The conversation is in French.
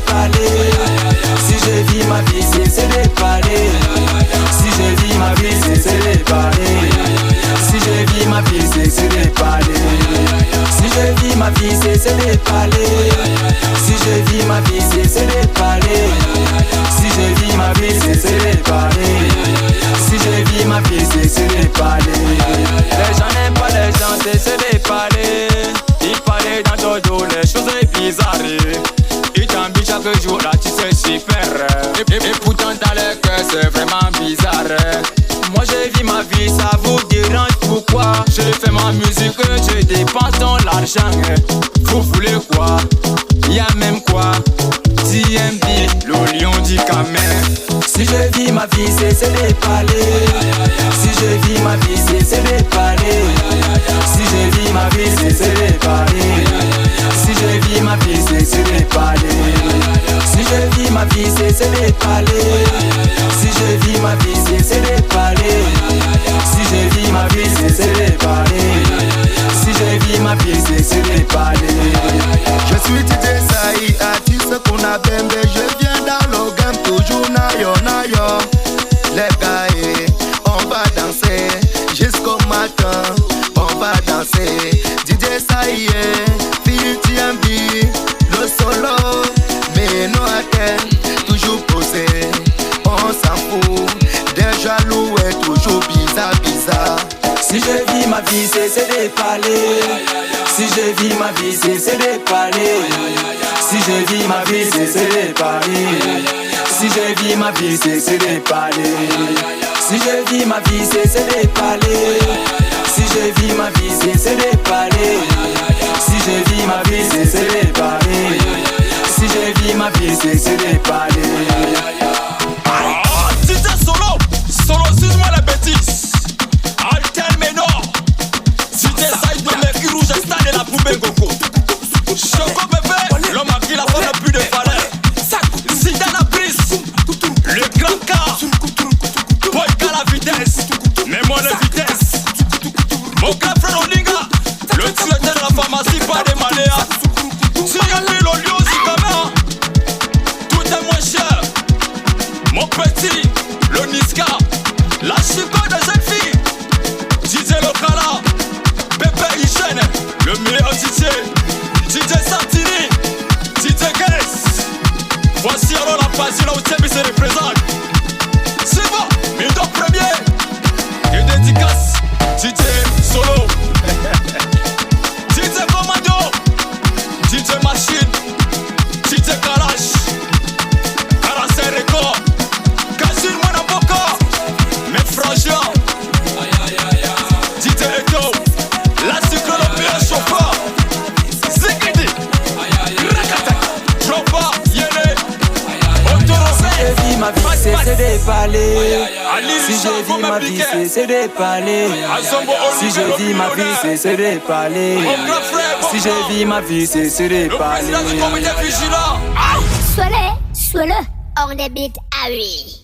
palais. Si je vis ma vie, c'est des palais. Si je vis ma vie, c'est des palais. Si je vis ma vie, c'est des palais. Si je vis ma vie, c'est des palais. Si je vis ma vie, c'est des palais. Si je vis ma vie, c'est des palais. Si je vis ma vie, c'est des palais. Les gens n'aiment pas les gens, c'est des palais. Ils parlaient dans ton dos, les choses bizarres. Ils t'embêtent chaque jour, là tu sais super. Et pourtant dans le cœur c'est vraiment bizarre. Moi je vis ma vie, ça vous dérange pourquoi? Je fais ma musique, je dépense dans l'argent. Vous voulez quoi? Y'a même quoi? TMB, le lion du Cameroun. Si je vis ma vie, c'est des palais. Si je vis ma vie, c'est des palais. Si je vis ma vie, c'est des palais. Si je vis ma vie, c'est des palais. Si je vis ma vie, c'est des palais. Si je vis ma vie, c'est des palais. Si je vis ma vie, c'est des palais. Si je vis ma vie, c'est des palais. Je suis DJ Saï, artiste qu'on a bembé. Je viens dans le game, toujours nayo nayo. Les gars, on va danser jusqu'au matin. On va danser. DJ Saï, fille TMB, le solo. Mais nos attentes, toujours posé. On s'en fout. Des jaloux est toujours bizarre, bizarre. Si je vis ma vie, c'est des palais. Si je vis ma vie, c'est des palais. Si je vis ma vie, c'est des palais. Si je vis ma vie, c'est des palais. Si je vis ma vie, c'est des palais. Si je vis ma vie, c'est des palais. Si je vis ma vie, c'est des palais. Si je vis ma vie, c'est des palais. C'était solo, solo, excuse-moi la bêtise. Altel Menor, c'était Saïd de Mercure Rouge, stade de la poubelle Gogo. Choco bébé, l'homme a pris la femme plus de valeur. Zidane a pris le grand car. Boyka la vitesse, mais moi la vitesse. Mon grand frère Olinga, le tueur de la pharmacie, pas des maléas. Si y'a mis le lion, si gamin, tout est moins cher. Mon petit, le Niska, la chico des jeunes filles. DJ Lokala, Bébé Hygiène, le meilleur DJ. DJ Santini, DJ Guess. Voici alors la passion là où Temi se représente. C'est bon, mais donc premier. Et dédicace, DJ Solo. DJ Commando, DJ Machine, DJ Kalash, Karasé Record, Kazil Manaboka, mes frangins. DJ Eto, la sucre le meilleur chauffeur. Zigidi, Rakata, Tropa, Yene, Otoro. Si je vis ma vie, c'est des palais. Si je vis ma vie, c'est des palais. Si je vis ma vie, c'est des palais. Si je vis ma vie, c'est des palais. Le président du comité vigilant. Sois le on the beat, ah oui.